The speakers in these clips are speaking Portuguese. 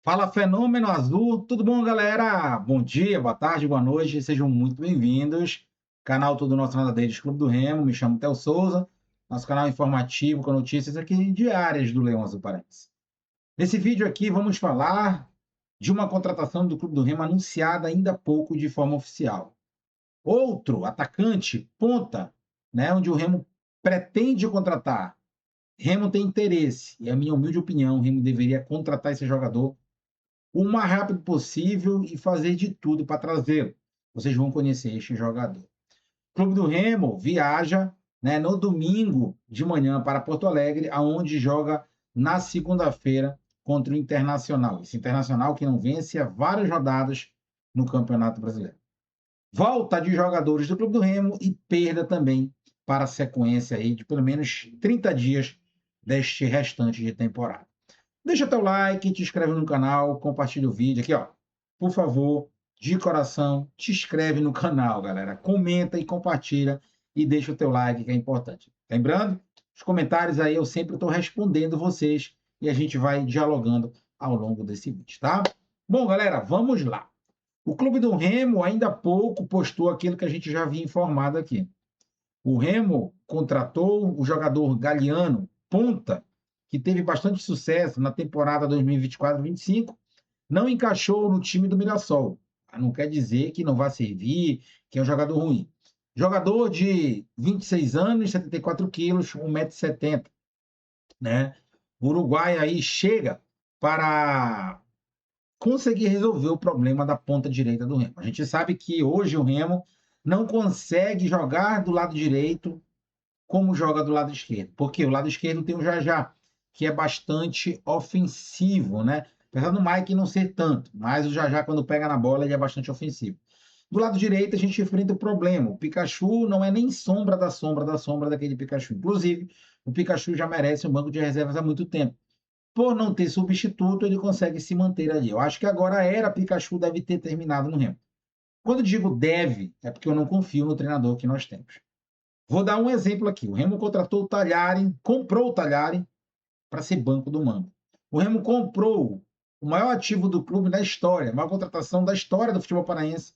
Fala Fenômeno Azul, tudo bom, galera? Bom dia, boa tarde, boa noite, sejam muito bem-vindos. Canal Todo Nosso Nadadeiros Clube do Remo, me chamo Theo Souza, nosso canal informativo com notícias aqui diárias do Leão Azul Paraense. Nesse vídeo aqui vamos falar de uma contratação do Clube do Remo anunciada ainda há pouco de forma oficial. Outro atacante, ponta, né, onde o Remo pretende contratar. Remo tem interesse, e a minha humilde opinião, o Remo deveria contratar esse jogador o mais rápido possível e fazer de tudo para trazê-lo. Vocês vão conhecer este jogador. O Clube do Remo viaja, né, no domingo de manhã para Porto Alegre, aonde joga na segunda-feira contra o Internacional. Esse Internacional que não vence há várias rodadas no Campeonato Brasileiro. Volta de jogadores do Clube do Remo e perda também para a sequência aí de pelo menos 30 dias deste restante de temporada. Deixa teu like, te inscreve no canal, compartilha o vídeo aqui, ó. Por favor, de coração, te inscreve no canal, galera. Comenta e compartilha e deixa o teu like, que é importante. Lembrando, os comentários aí eu sempre estou respondendo vocês e a gente vai dialogando ao longo desse vídeo, tá? Bom, galera, vamos lá. O Clube do Remo ainda há pouco postou aquilo que a gente já havia informado aqui. O Remo contratou o jogador Galiano, ponta, que teve bastante sucesso na temporada 2024-25, não encaixou no time do Mirassol. Não quer dizer que não vai servir, que é um jogador ruim. Jogador de 26 anos, 74 quilos, 1,70 m, né? O Uruguai aí chega para conseguir resolver o problema da ponta direita do Remo. A gente sabe que hoje o Remo não consegue jogar do lado direito como joga do lado esquerdo. Porque o lado esquerdo tem o Jajá, que é bastante ofensivo, né? Apesar do Mike não ser tanto, mas o Jajá, quando pega na bola, ele é bastante ofensivo. Do lado direito, a gente enfrenta o problema. O Pikachu não é nem sombra da sombra da sombra daquele Pikachu. Inclusive, o Pikachu já merece um banco de reservas há muito tempo. Por não ter substituto, ele consegue se manter ali. Eu acho que agora a era Pikachu deve ter terminado no Remo. Quando digo deve, é porque eu não confio no treinador que nós temos. Vou dar um exemplo aqui. O Remo contratou o Talhari, comprou o Talhari para ser banco do Mamba. O Remo comprou o maior ativo do clube da história, a maior contratação da história do futebol paraense,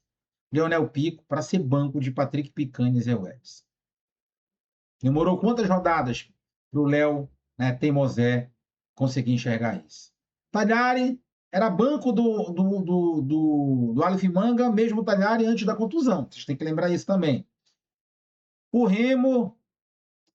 Leonel Pico, para ser banco de Patrick Picanes e Webs. Demorou quantas rodadas para o Léo, né, Teimosé, conseguir enxergar isso? Talhari era banco do Aleph Manga, mesmo o Talhari antes da contusão. Vocês têm que lembrar isso também. O Remo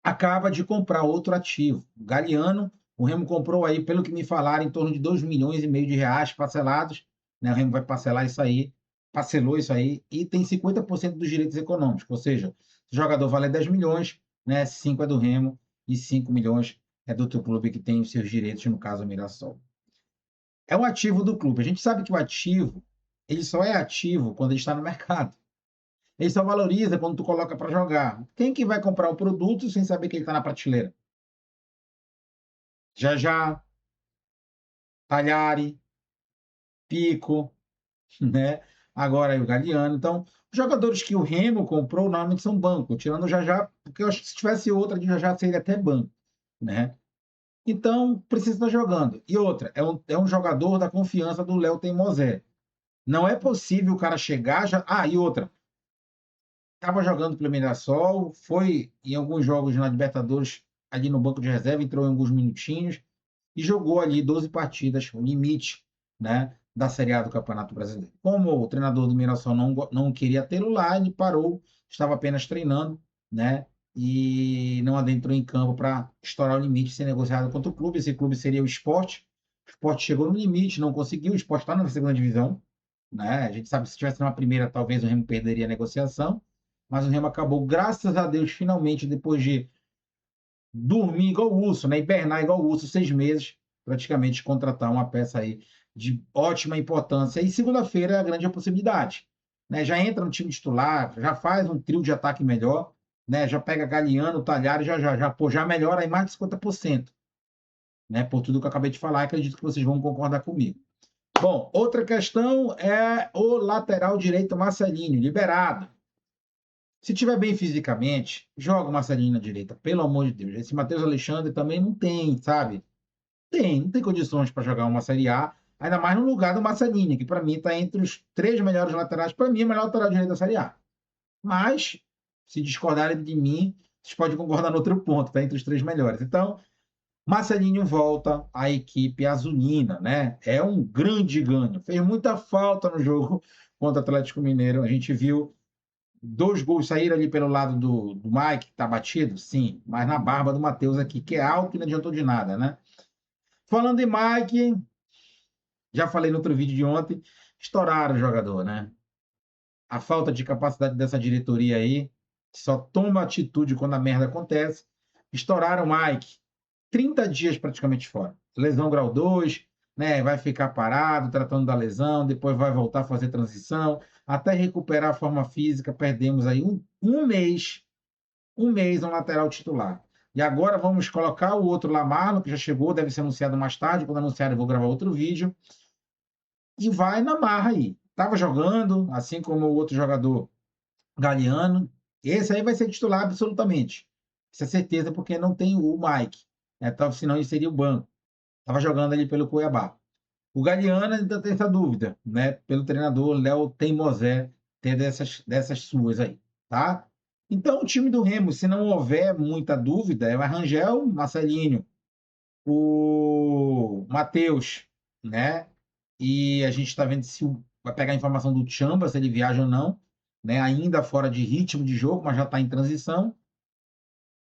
acaba de comprar outro ativo, o Galiano. O Remo comprou aí, pelo que me falaram, em torno de 2,5 milhões de reais parcelados, né? O Remo vai parcelar isso aí, parcelou isso aí, e tem 50% dos direitos econômicos, ou seja, se o jogador vale 10 milhões, né? 5 é do Remo e 5 milhões é do teu clube que tem os seus direitos, no caso o Mirassol. É um ativo do clube. A gente sabe que o ativo, ele só é ativo quando ele está no mercado. Ele só valoriza quando tu coloca para jogar. Quem que vai comprar o produto sem saber que ele está na prateleira? Já, Talhari, Pico, né? Agora aí o Galiano. Então, os jogadores que o Remo comprou normalmente são banco, tirando o Já, porque eu acho que se tivesse outra de Já seria até banco, né? Então, precisa estar jogando. E outra, é um jogador da confiança do Léo Teimosé. Não é possível o cara chegar já. Ah, e outra, estava jogando pelo Mirassol, foi em alguns jogos na Libertadores ali no banco de reserva, entrou em alguns minutinhos e jogou ali 12 partidas, o limite, né, da Série A do Campeonato Brasileiro. Como o treinador do Mirassol não queria tê-lo lá, ele parou, estava apenas treinando, né, e não adentrou em campo para estourar o limite e ser negociado contra o clube. Esse clube seria o Sport. O Sport chegou no limite, não conseguiu. O Sport está na segunda divisão, né? A gente sabe que se estivesse na primeira, talvez o Remo perderia a negociação, mas o Remo acabou, graças a Deus, finalmente, depois de dormir igual o urso, né? Hibernar igual o urso, 6 meses, praticamente contratar uma peça aí de ótima importância. E segunda-feira é a grande possibilidade, né? Já entra no time titular, já faz um trio de ataque melhor, né? Já pega Galiano, Talhari, já melhora aí mais de 50%, né? Por tudo que eu acabei de falar, acredito que vocês vão concordar comigo. Bom, outra questão é o lateral direito Marcelinho, liberado. Se tiver bem fisicamente, joga o Marcelinho na direita, pelo amor de Deus. Esse Matheus Alexandre também não tem, sabe? Não tem condições para jogar uma Série A. Ainda mais no lugar do Massanini, que para mim está entre os 3 melhores laterais. Para mim, é o melhor lateral direito da Série A. Mas, se discordarem de mim, vocês podem concordar no outro ponto, está entre os 3 melhores. Então, Marcelinho volta à equipe azulina, né? É um grande ganho. Fez muita falta no jogo contra o Atlético Mineiro. A gente viu 2 gols saíram ali pelo lado do Mike, que tá batido, sim, mas na barba do Matheus aqui, que é alto e não adiantou de nada, né? Falando em Mike, já falei no outro vídeo de ontem, estouraram o jogador, né? A falta de capacidade dessa diretoria aí, que só toma atitude quando a merda acontece, estouraram o Mike. 30 dias praticamente fora. Lesão grau 2, né? Vai ficar parado, tratando da lesão, depois vai voltar a fazer transição, até recuperar a forma física. Perdemos aí um mês um lateral titular. E agora vamos colocar o outro Lamarlo, que já chegou, deve ser anunciado mais tarde. Quando anunciar, eu vou gravar outro vídeo. E vai na marra aí. Estava jogando, assim como o outro jogador, Galeano. Esse aí vai ser titular absolutamente. Isso é certeza, porque não tem o Mike. Senão ele seria o banco. Estava jogando ali pelo Cuiabá. O Galeano ainda tem essa dúvida, né? Pelo treinador Léo Teimosé, ter dessas suas aí, tá? Então, o time do Remo, se não houver muita dúvida, é o Rangel, Marcelinho, o Matheus, né? E a gente está vendo se vai pegar a informação do Tchamba, se ele viaja ou não, né? Ainda fora de ritmo de jogo, mas já está em transição.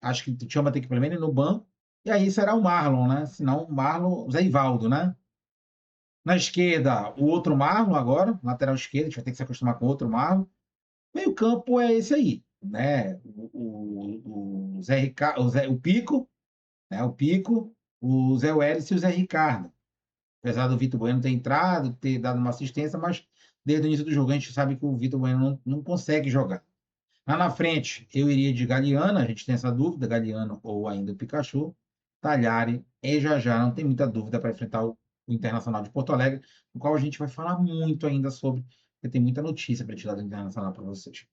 Acho que o Tchamba tem que pelo menos ir no banco. E aí será o Marlon, né? Senão o Marlon, o Zé Ivaldo, né? Na esquerda, o outro Marlon agora, lateral esquerdo, a gente vai ter que se acostumar com outro Marlon. Meio campo é esse aí, né? O Zé Ricardo, o Pico, né? O Pico, o Zé Welles e o Zé Ricardo. Apesar do Vitor Bueno ter entrado, ter dado uma assistência, mas desde o início do jogo a gente sabe que o Vitor Bueno não consegue jogar. Lá na frente, eu iria de Galeano, a gente tem essa dúvida, Galeano ou ainda o Pikachu. Talhari e Jajá, não tem muita dúvida para enfrentar o Internacional de Porto Alegre, no qual a gente vai falar muito ainda sobre, porque tem muita notícia para tirar do Internacional para vocês.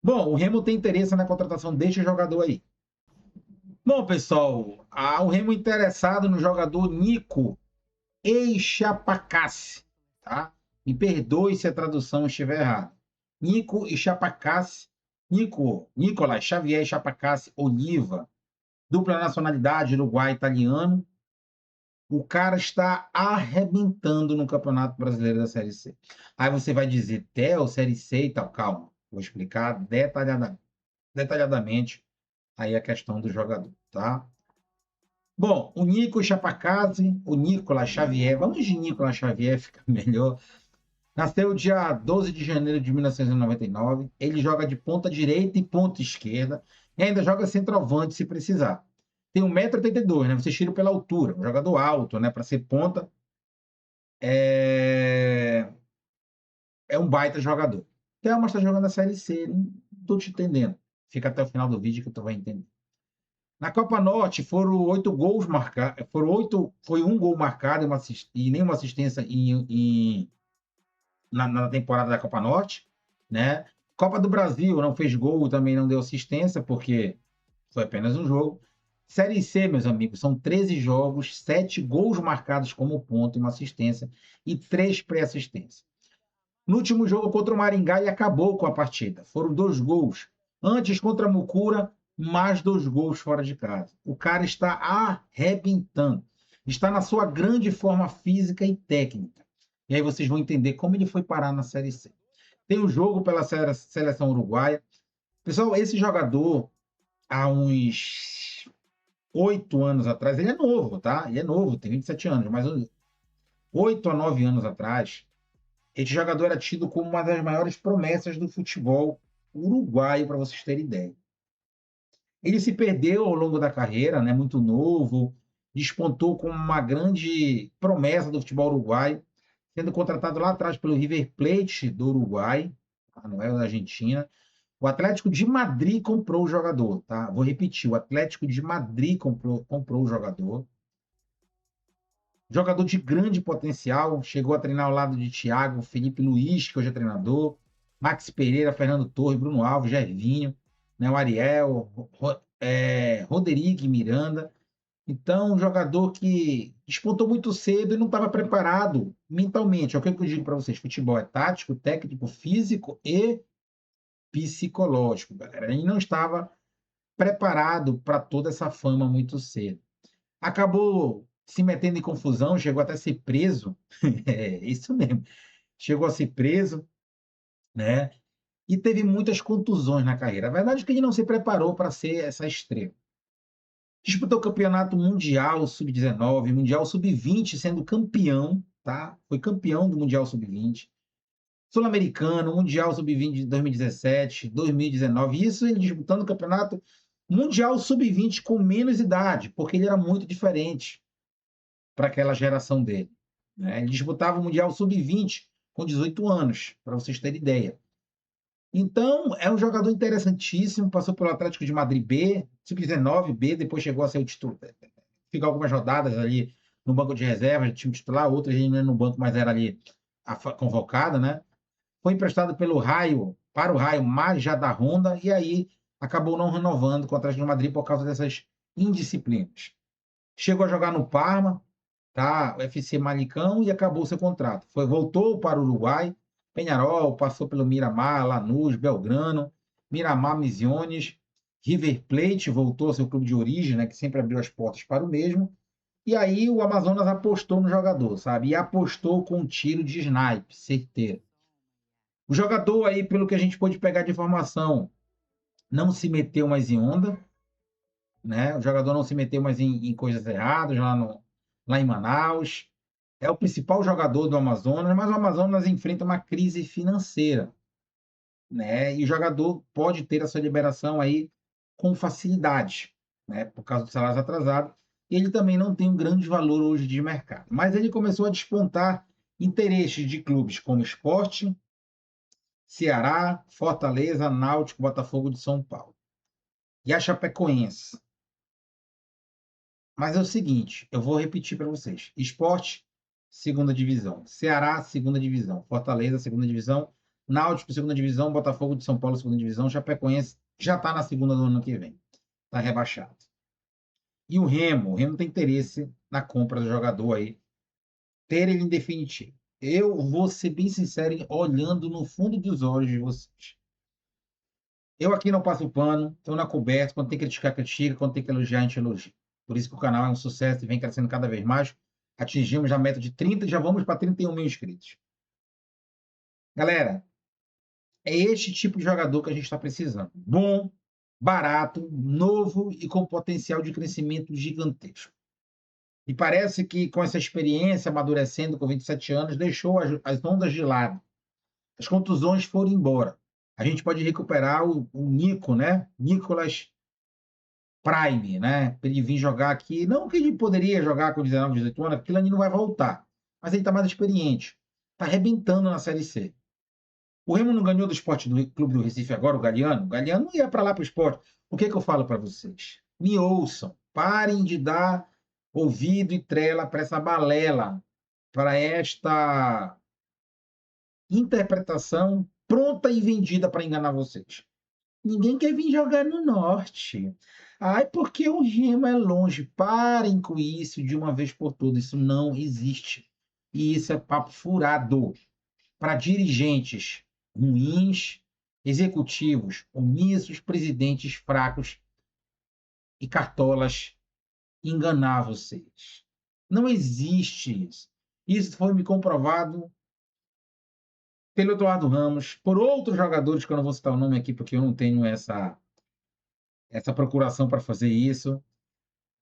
Bom, o Remo tem interesse na contratação deste jogador aí. Bom, pessoal, o Remo interessado no jogador Nico Eixapacassi, tá? Me perdoe se a tradução estiver errada. Nico Eixapacassi, Nicolas Xavier Eixapacassi Oliva, dupla nacionalidade, Uruguai italiano. O cara está arrebentando no Campeonato Brasileiro da Série C. Aí você vai dizer, Theo, Série C e tal. Calma, vou explicar detalhadamente aí a questão do jogador, tá? Bom, o Nico Chapacase, o Nicolas Xavier, vamos de Nicolas Xavier, fica melhor. Nasceu dia 12 de janeiro de 1999. Ele joga de ponta direita e ponta esquerda. E ainda joga centroavante se precisar. Tem 1,82 m, né? Você tira pela altura. Um jogador alto, né? Para ser ponta. É um baita jogador. Thelma está jogando a Série C. Não estou te entendendo. Fica até o final do vídeo que tu vai entender. Na Copa Norte foram 8 gols marcados. Foi um gol marcado e nenhuma assistência na temporada da Copa Norte, né? Copa do Brasil não fez gol, também não deu assistência, porque foi apenas um jogo. Série C, meus amigos, são 13 jogos, 7 gols marcados como ponto e uma assistência e 3 pré-assistências. No último jogo contra o Maringá, ele acabou com a partida. Foram 2 gols. Antes, contra a Mucura, mais 2 gols fora de casa. O cara está arrebentando. Está na sua grande forma física e técnica. E aí vocês vão entender como ele foi parar na Série C. Tem o jogo pela seleção uruguaia. Pessoal, esse jogador, há uns 8 anos atrás, ele é novo, tá? Ele é novo, tem 27 anos, mas 8 a 9 anos atrás, esse jogador era tido como uma das maiores promessas do futebol uruguaio, para vocês terem ideia. Ele se perdeu ao longo da carreira, né? Muito novo, despontou como uma grande promessa do futebol uruguaio, sendo contratado lá atrás pelo River Plate do Uruguai, não é da Argentina. O Atlético de Madrid comprou o jogador, tá? Vou repetir, o Atlético de Madrid comprou o jogador. Jogador de grande potencial, chegou a treinar ao lado de Thiago, Felipe Luiz, que hoje é treinador, Max Pereira, Fernando Torres, Bruno Alves, Gervinho, né, o Ariel, Rodrigo Miranda. Então, um jogador que despontou muito cedo e não estava preparado mentalmente. É o que eu digo para vocês: futebol é tático, técnico, físico e psicológico, galera. Ele não estava preparado para toda essa fama muito cedo. Acabou se metendo em confusão, chegou até a ser preso. É isso mesmo. Chegou a ser preso, né? E teve muitas contusões na carreira. A verdade é que ele não se preparou para ser essa estrela. Disputou o campeonato mundial sub-19, mundial sub-20, sendo campeão, tá? Foi campeão do mundial sub-20. Sul-americano, mundial sub-20 de 2017, 2019. Isso ele disputando o campeonato mundial sub-20 com menos idade, porque ele era muito diferente para aquela geração dele, né? Ele disputava o mundial sub-20 com 18 anos, para vocês terem ideia. Então, é um jogador interessantíssimo, passou pelo Atlético de Madrid B, sub-19 B, depois chegou a ser o titular, fica algumas rodadas ali no banco de reservas, de time titular, outras ele não é no banco, mas era ali convocado, né? Foi emprestado pelo Raio, para o Raio Majadahonda, e aí acabou não renovando com o Atlético de Madrid por causa dessas indisciplinas. Chegou a jogar no Parma, tá? O FC Malicão, e acabou seu contrato. Voltou para o Uruguai, Peñarol, passou pelo Miramar, Lanús, Belgrano, Miramar, Misiones, River Plate, voltou ao seu clube de origem, né, que sempre abriu as portas para o mesmo. E aí o Amazonas apostou no jogador, sabe? E apostou com um tiro de snipe, certeiro. O jogador aí, pelo que a gente pôde pegar de informação, não se meteu mais em onda, né? O jogador não se meteu mais em coisas erradas lá em Manaus. É o principal jogador do Amazonas, mas o Amazonas enfrenta uma crise financeira, né? E o jogador pode ter a sua liberação aí com facilidade, né? Por causa dos salários atrasados. E ele também não tem um grande valor hoje de mercado. Mas ele começou a despontar interesses de clubes como Sport, Ceará, Fortaleza, Náutico, Botafogo de São Paulo. E a Chapecoense. Mas é o seguinte, eu vou repetir para vocês. Sport, segunda divisão. Ceará, segunda divisão. Fortaleza, segunda divisão. Náutico, segunda divisão. Botafogo de São Paulo, segunda divisão. Chapecoense já está na segunda do ano que vem. Está rebaixado. E o Remo tem interesse na compra do jogador aí. Ter ele em definitivo. Eu vou ser bem sincero, olhando no fundo dos olhos de vocês. Eu aqui não passo pano, estou na coberta. Quando tem que criticar, critica. Quando tem que elogiar, a gente elogia. Por isso que o canal é um sucesso e vem crescendo cada vez mais. Atingimos a meta de 30 e já vamos para 31 mil inscritos. Galera, é este tipo de jogador que a gente está precisando. Bom, barato, novo e com potencial de crescimento gigantesco. E parece que com essa experiência, amadurecendo com 27 anos, deixou as ondas de lado. As contusões foram embora. A gente pode recuperar o Nico, né? Nicolas Prime, né? Para ele vir jogar aqui. Não que ele poderia jogar com 19, 18 anos, aquilo ali não vai voltar. Mas ele está mais experiente. Está arrebentando na Série C. O Remo não ganhou do Esporte do Clube do Recife agora, o Galeano? O Galeano não ia para lá para o esporte. O que eu falo para vocês? Me ouçam. Parem de dar ouvido e trela para essa balela, para esta interpretação pronta e vendida para enganar vocês. Ninguém quer vir jogar no norte. Ai, porque o Remo é longe. Parem com isso de uma vez por todas. Isso não existe. E isso é papo furado para dirigentes ruins, executivos omissos, presidentes fracos e cartolas enganar vocês. Não existe isso. Isso foi me comprovado pelo Eduardo Ramos, por outros jogadores, que eu não vou citar o nome aqui porque eu não tenho essa procuração para fazer isso,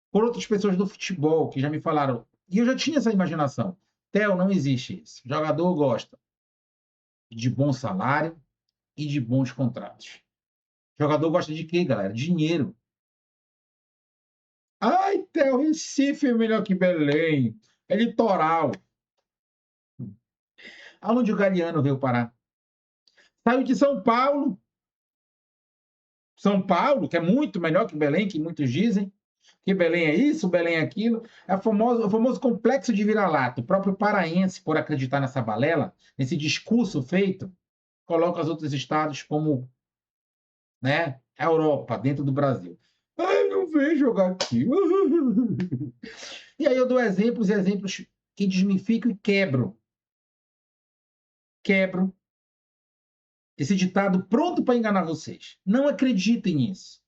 por outras pessoas do futebol que já me falaram, e eu já tinha essa imaginação. Theo, não existe isso. O jogador gosta de bom salário e de bons contratos. O jogador gosta de quê, galera? Dinheiro. Ai, Theo, Recife é melhor que Belém. É litoral. Aonde o Galeano veio parar? Saiu de São Paulo. São Paulo, que é muito melhor que Belém, que muitos dizem. Que Belém é isso, Belém é aquilo. É o famoso complexo de vira-lata. O próprio paraense, por acreditar nessa balela, nesse discurso feito, coloca os outros estados como, né, a Europa, dentro do Brasil. Ai, não vem jogar aqui. E aí eu dou exemplos e exemplos que desmifico e quebro. Quebro esse ditado pronto para enganar vocês. Não acreditem nisso.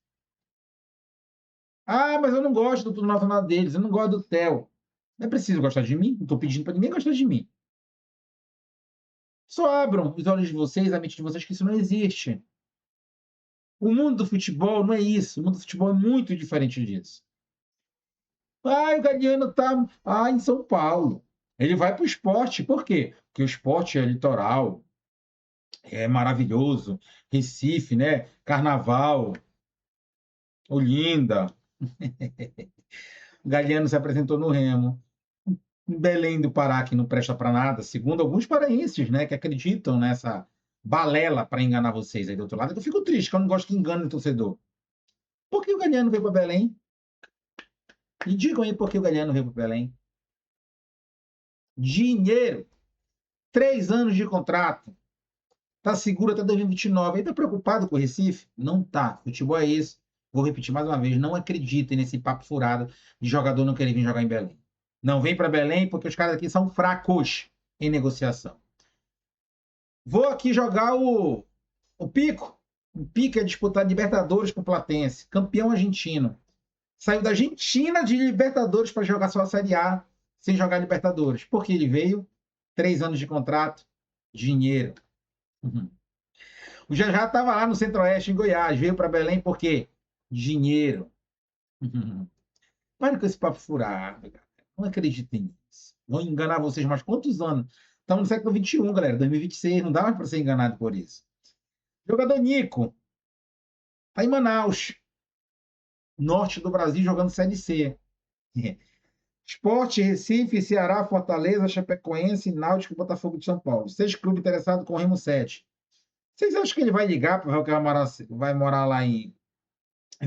Ah, mas eu não gosto do nacional deles, eu não gosto do Theo. Não é preciso gostar de mim, não estou pedindo para ninguém gostar de mim. Só abram os olhos de vocês, a mente de vocês, que isso não existe. O mundo do futebol não é isso. O mundo do futebol é muito diferente disso. Ah, o Gadiano tá em São Paulo. Ele vai para o esporte. Por quê? Porque o esporte é litoral, é maravilhoso. Recife, né? Carnaval, Olinda. O Gadiano se apresentou no Remo. Em Belém do Pará, que não presta para nada, segundo alguns paraenses, né, que acreditam nessa balela para enganar vocês aí do outro lado. Eu fico triste, que eu não gosto que engane o torcedor. Por que o Gadiano veio para Belém? Me digam aí por que o Gadiano veio para Belém. Dinheiro. 3 anos de contrato. Tá seguro até 2029. Aí tá preocupado com o Recife? Não tá. Futebol é isso. Vou repetir mais uma vez. Não acreditem nesse papo furado de jogador não querer vir jogar em Belém. Não vem para Belém porque os caras aqui são fracos em negociação. Vou aqui jogar o Pico. O Pico é disputar Libertadores com o Platense. Campeão argentino. Saiu da Argentina de Libertadores para jogar só a Série A sem jogar Libertadores. Porque ele veio, 3 anos de contrato, dinheiro. Uhum. O Jajá estava lá no Centro-Oeste, em Goiás. Veio para Belém porque dinheiro. Uhum. Para com esse papo furado, cara. Não acreditem nisso. Vão enganar vocês mais quantos anos? Estamos no século XXI, galera. 2026. Não dá mais para ser enganado por isso. Jogador Nico. Está em Manaus. Norte do Brasil, jogando Série C. Sport, Recife, Ceará, Fortaleza, Chapecoense, Náutico e Botafogo de São Paulo. 6 clubes interessados com o Remo 7. Vocês acham que ele vai ligar para o que vai morar lá em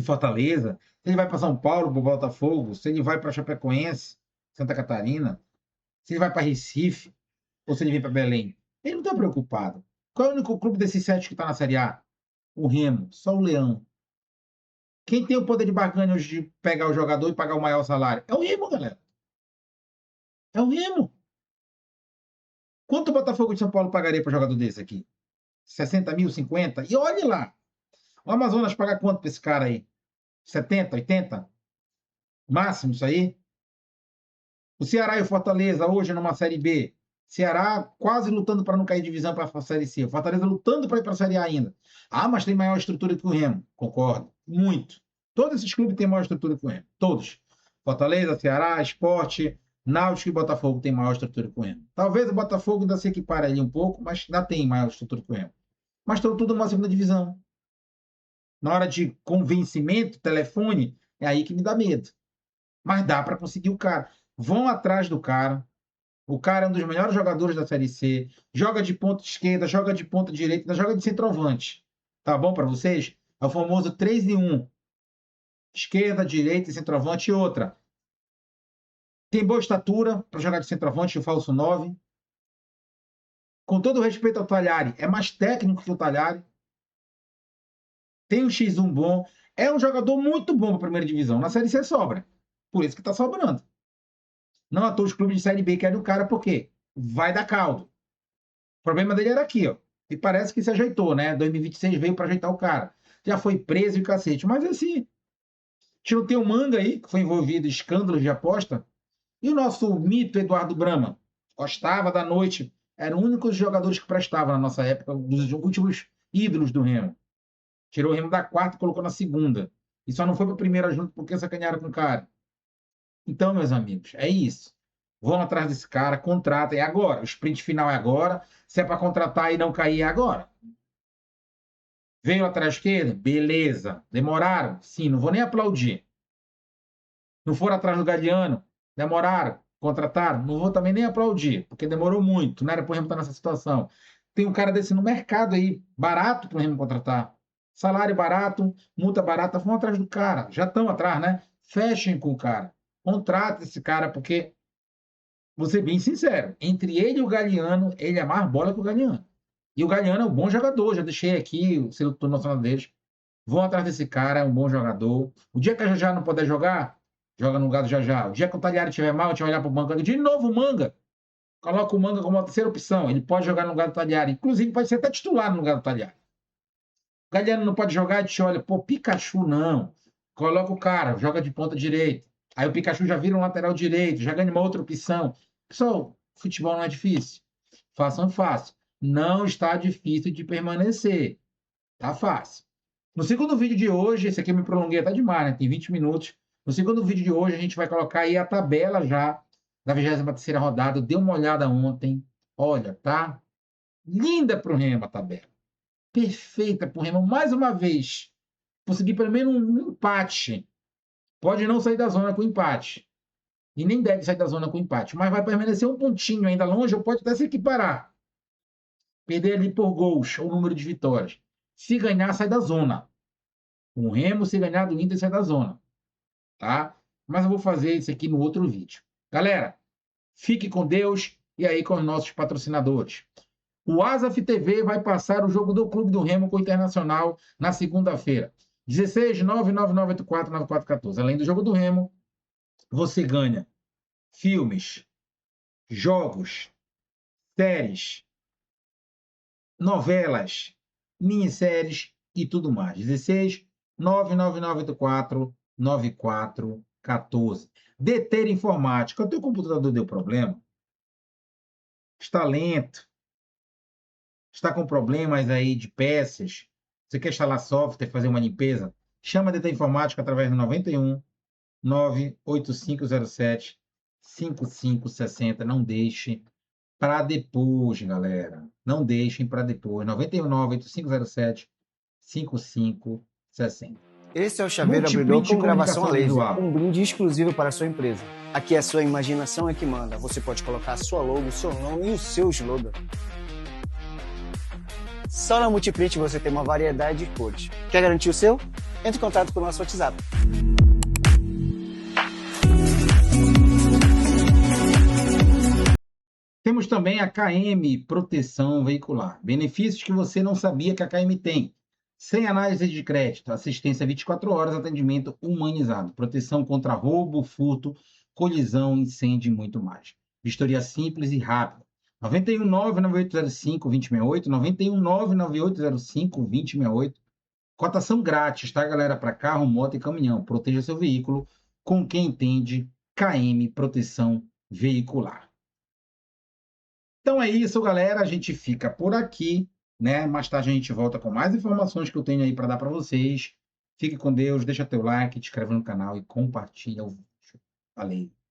Fortaleza? Se ele vai para São Paulo, para o Botafogo? Se ele vai para Chapecoense, Santa Catarina? Se ele vai para Recife? Ou se ele vem para Belém? Ele não está preocupado. Qual é o único clube desses 7 que está na Série A? O Remo, só o Leão. Quem tem o poder de barganha hoje de pegar o jogador e pagar o maior salário? É o Remo, galera. É o Remo. Quanto o Botafogo de São Paulo pagaria para um jogador desse aqui? 60 mil, 50? E olhe lá. O Amazonas paga quanto para esse cara aí? 70, 80? Máximo isso aí? O Ceará e o Fortaleza hoje numa Série B. Ceará quase lutando para não cair divisão para a Série C. O Fortaleza lutando para ir para a Série A ainda. Ah, mas tem maior estrutura que o Remo. Concordo. Muito. Todos esses clubes têm maior estrutura que o Remo. Todos. Fortaleza, Ceará, Sport, Náutico e Botafogo têm maior estrutura que o Remo. Talvez o Botafogo ainda se equipare ali um pouco, mas ainda tem maior estrutura que o Remo. Mas estão tudo numa segunda divisão. Na hora de convencimento, telefone, é aí que me dá medo. Mas dá para conseguir o cara. Vão atrás do cara. O cara é um dos melhores jogadores da Série C. Joga de ponta esquerda, joga de ponta direita, ainda joga de centroavante. Tá bom para vocês? É o famoso 3 em 1. Esquerda, direita e centroavante. E outra. Tem boa estatura para jogar de centroavante, o falso 9. Com todo o respeito ao Talhari, é mais técnico que o Talhari. Tem um X1 bom. É um jogador muito bom para a primeira divisão. Na Série C sobra. Por isso que está sobrando. Não à toa os clubes de Série B querem o cara, por quê? Vai dar caldo. O problema dele era aqui, ó. E parece que se ajeitou, né? 2026 veio para ajeitar o cara. Já foi preso e o cacete. Mas assim, a gente não tem o Manga aí, que foi envolvido em escândalos de aposta. E o nosso mito Eduardo Brama? Gostava da noite. Era o único dos jogadores que prestava na nossa época, dos últimos ídolos do Remo. Tirou o Remo da quarta e colocou na segunda. E só não foi para a primeira junto porque sacanearam com o cara. Então, meus amigos, é isso. Vão atrás desse cara, contratem agora. O sprint final é agora. Se é para contratar e não cair, é agora. Veio atrás esquerda? Beleza. Demoraram? Sim, não vou nem aplaudir. Não foram atrás do Galeano? Demoraram? Contrataram? Não vou também nem aplaudir, porque demorou muito. Não era para o Remo estar nessa situação. Tem um cara desse no mercado aí, barato para o Remo contratar. Salário barato, multa barata. Vão atrás do cara. Já estão atrás, né? Fechem com o cara. Contrata esse cara, porque, vou ser bem sincero, entre ele e o Galeano, ele é mais bola que o Galeano. E o Galeano é um bom jogador, já deixei aqui o seletor nacional deles. Vão atrás desse cara, é um bom jogador. O dia que a Jajá não puder jogar, joga no lugar do Jajá. O dia que o Tagliari estiver mal, a gente vai olhar para o Manga. De novo o Manga. Coloca o Manga como a terceira opção. Ele pode jogar no lugar do Tagliari. Inclusive, pode ser até titular no lugar do Tagliari. O Galhardo não pode jogar, a gente olha, pô, Pikachu não. Coloca o cara, joga de ponta direita. Aí o Pikachu já vira um lateral direito, já ganha uma outra opção. Pessoal, futebol não é difícil. Façam fácil. Não está difícil de permanecer. Tá fácil. No segundo vídeo de hoje, esse aqui eu me prolonguei até demais, né? Tem 20 minutos. No segundo vídeo de hoje, a gente vai colocar aí a tabela já da 23ª rodada. Dê uma olhada ontem. Olha, tá? Linda pro Remo a tabela. Perfeita pro Remo. Mais uma vez, conseguir pelo menos um empate. Pode não sair da zona com empate. E nem deve sair da zona com empate. Mas vai permanecer um pontinho ainda longe, ou pode até se equiparar. Perder ali por gols, ou número de vitórias. Se ganhar, sai da zona. O Remo, se ganhar do Inter, sai da zona. Tá? Mas eu vou fazer isso aqui no outro vídeo. Galera, fique com Deus e aí com os nossos patrocinadores. O Asaf TV vai passar o jogo do Clube do Remo com o Internacional na segunda-feira. 16 99984 9414. Além do jogo do Remo, você ganha filmes, jogos, séries, novelas, minisséries e tudo mais. 16 99984 9414. Deter Informática. O teu computador deu problema? Está lento? Está com problemas aí de peças? Você quer instalar software, fazer uma limpeza? Chama a DT Informática através do 91 98507 5560. Não deixe para depois, galera. Não deixem para depois. 91 98507 5560. Esse é o chaveiro abridor com gravação a laser, um brinde exclusivo para a sua empresa. Aqui a sua imaginação é que manda. Você pode colocar a sua logo, o seu nome e o seu slogan. Só na Multiprint você tem uma variedade de cores. Quer garantir o seu? Entre em contato com o nosso WhatsApp. Temos também a KM Proteção Veicular. Benefícios que você não sabia que a KM tem. Sem análise de crédito, assistência 24 horas, atendimento humanizado, proteção contra roubo, furto, colisão, incêndio e muito mais. Vistoria simples e rápida. 91 99805 2068, 91 99805 2068. Cotação grátis, tá, galera? Para carro, moto e caminhão. Proteja seu veículo com quem entende. KM Proteção Veicular. Então é isso, galera. A gente fica por aqui, né? Mais tarde a gente volta com mais informações que eu tenho aí para dar para vocês. Fique com Deus, deixa teu like, te inscreve no canal e compartilha o vídeo. Valeu!